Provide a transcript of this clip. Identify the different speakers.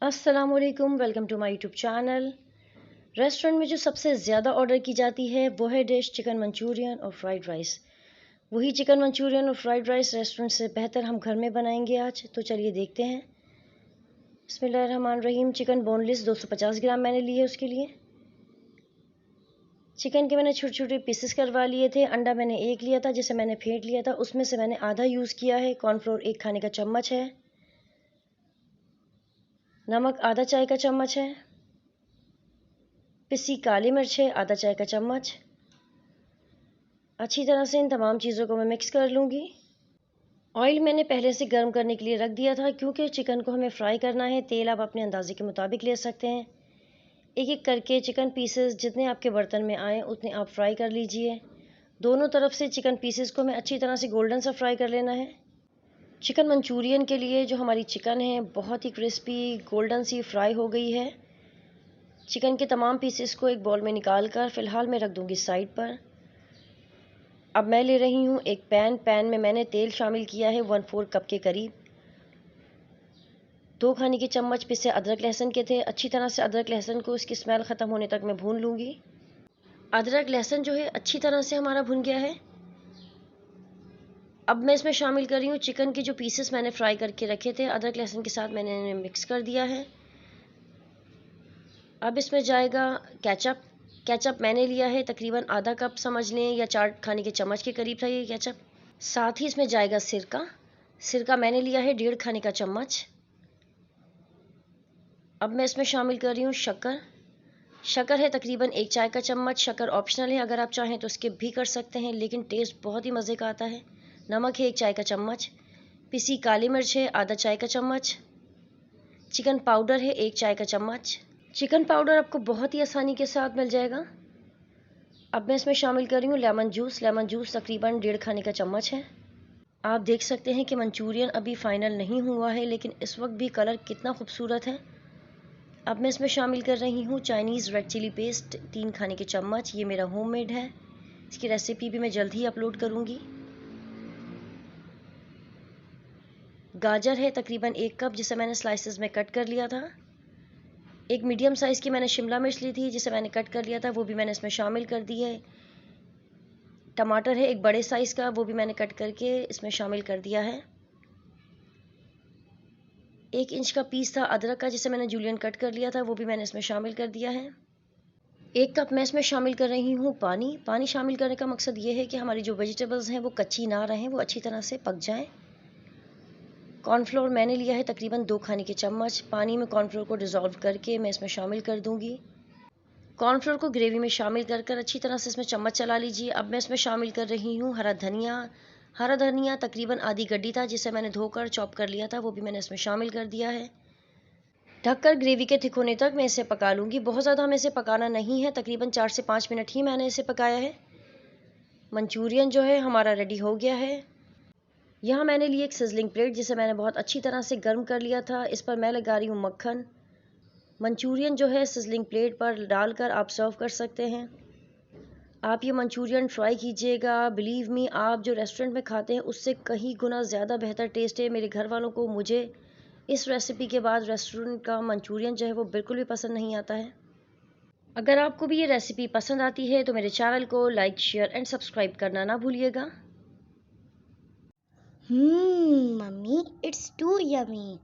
Speaker 1: अस्सलामुअलैकुम, welcome to my YouTube channel. Restaurant में जो सबसे ज़्यादा ऑर्डर की जाती है वो है डिश चिकन मंचूरियन और फ्राइड राइस। वही चिकन मंचूरियन और फ्राइड राइस रेस्टोरेंट से बेहतर हम घर में बनाएंगे आज। तो चलिए देखते हैं। बिस्मिल्लाहिर्रहमानिर्रहीम। चिकन बोनलेस 250 ग्राम मैंने लिए उसके लिए। चिकन के मैंने छोटे छोटे पीसेस करवा लिए थे। अंडा मैंने एक लिया था जिसे मैंने फेंट लिया था, उसमें से मैंने आधा यूज़ किया है। कॉर्नफ्लोर 1 खाने का चम्मच है। नमक आधा चाय का चम्मच है। पिसी काली मिर्च है आधा चाय का चम्मच। अच्छी तरह से इन तमाम चीज़ों को मैं मिक्स कर लूँगी। ऑयल मैंने पहले से गर्म करने के लिए रख दिया था क्योंकि चिकन को हमें फ्राई करना है। तेल आप अपने अंदाजे के मुताबिक ले सकते हैं। एक एक करके चिकन पीसेस जितने आपके बर्तन में आए उतने आप फ्राई कर लीजिए। दोनों तरफ से चिकन पीसेस को हमें अच्छी तरह से गोल्डन सा फ्राई कर लेना है। चिकन मंचूरियन के लिए जो हमारी चिकन है बहुत ही क्रिस्पी गोल्डन सी फ्राई हो गई है। चिकन के तमाम पीसेस को एक बाउल में निकाल कर फ़िलहाल मैं रख दूँगी साइड पर। अब मैं ले रही हूँ एक पैन में मैंने तेल शामिल किया है 1/4 कप के करीब। 2 खाने के चम्मच पिसे अदरक लहसुन के थे। अच्छी तरह से अदरक लहसुन को इसकी स्मेल ख़त्म होने तक मैं भून लूँगी। अदरक लहसुन जो है अच्छी तरह से हमारा भुन गया है। अब मैं इसमें शामिल कर रही हूँ चिकन के जो पीसेस मैंने फ्राई करके रखे थे। अदरक लहसुन के साथ मैंने इन्हें मिक्स कर दिया है। अब इसमें जाएगा केचप। केचप मैंने लिया है तकरीबन आधा कप समझ लें, या 4 खाने के चम्मच के करीब था ये केचप। साथ ही इसमें जाएगा सिरका। सिरका मैंने लिया है 1.5 खाने का चम्मच। अब मैं इसमें शामिल कर रही हूँ शक्कर। शक्कर है तकरीबन 1 चाय का चम्मच। शक्कर ऑप्शनल है, अगर आप चाहें तो स्किप भी कर सकते हैं, लेकिन टेस्ट बहुत ही मज़े का आता है। नमक है 1 चाय का चम्मच। पिसी काली मिर्च है आधा चाय का चम्मच। चिकन पाउडर है 1 चाय का चम्मच। चिकन पाउडर आपको बहुत ही आसानी के साथ मिल जाएगा। अब मैं इसमें शामिल कर रही हूँ लेमन जूस। लेमन जूस तकरीबन 1.5 खाने का चम्मच है। आप देख सकते हैं कि मंचूरियन अभी फ़ाइनल नहीं हुआ है, लेकिन इस वक्त भी कलर कितना खूबसूरत है। अब मैं इसमें शामिल कर रही हूँ चाइनीज़ रेड चिली पेस्ट 3 खाने के चम्मच। ये मेरा होममेड है। इसकी रेसिपी भी मैं जल्द ही अपलोड करूँगी। गाजर है तकरीबन 1 कप जिसे मैंने स्लाइसेस में कट कर लिया था। एक मीडियम साइज़ की मैंने शिमला मिर्च ली थी जिसे मैंने कट कर लिया था, वो भी मैंने इसमें शामिल कर दी है। टमाटर है एक बड़े साइज़ का, वो भी मैंने कट करके इसमें शामिल कर दिया है। 1 इंच का पीस था अदरक का जिसे मैंने जूलियन कट कर लिया था, वो भी मैंने इसमें शामिल कर दिया है। 1 कप मैं इसमें शामिल कर रही हूँ पानी। पानी शामिल करने का मकसद ये है कि हमारी जो वेजिटेबल्स हैं वो कच्ची ना रहें, वो अच्छी तरह से पक जाएँ। कॉर्नफ्लोर मैंने लिया है तकरीबन 2 खाने के चम्मच। पानी में कॉर्नफ्लोर को डिज़ोल्व करके मैं इसमें शामिल कर दूँगी। कॉर्नफ्लोर को ग्रेवी में शामिल कर अच्छी तरह से इसमें चम्मच चला लीजिए। अब मैं इसमें शामिल कर रही हूँ हरा धनिया। हरा धनिया तकरीबन आधी गड्डी था जिसे मैंने धोकर चॉप कर लिया था, वो भी मैंने इसमें शामिल कर दिया है। ढककर ग्रेवी के थिक होने तक मैं इसे पका लूँगी। बहुत ज़्यादा हमें इसे पकाना नहीं है, तकरीबन 4 से 5 मिनट ही मैंने इसे पकाया है। मंचूरियन जो है हमारा रेडी हो गया है। यहाँ मैंने ली एक सिजलिंग प्लेट जिसे मैंने बहुत अच्छी तरह से गर्म कर लिया था। इस पर मैं लगा रही हूँ मक्खन। मंचूरियन जो है सिजलिंग प्लेट पर डालकर आप सर्व कर सकते हैं। आप ये मंचूरियन ट्राई कीजिएगा। बिलीव मी, आप जो रेस्टोरेंट में खाते हैं उससे कहीं गुना ज़्यादा बेहतर टेस्ट है। मेरे घर वालों को मुझे इस रेसिपी के बाद रेस्टोरेंट का मंचूरियन जो है वो बिल्कुल भी पसंद नहीं आता है। अगर आपको भी ये रेसिपी पसंद आती है तो मेरे चैनल को लाइक, शेयर एंड सब्सक्राइब करना ना भूलिएगा।
Speaker 2: Mummy, it's too yummy.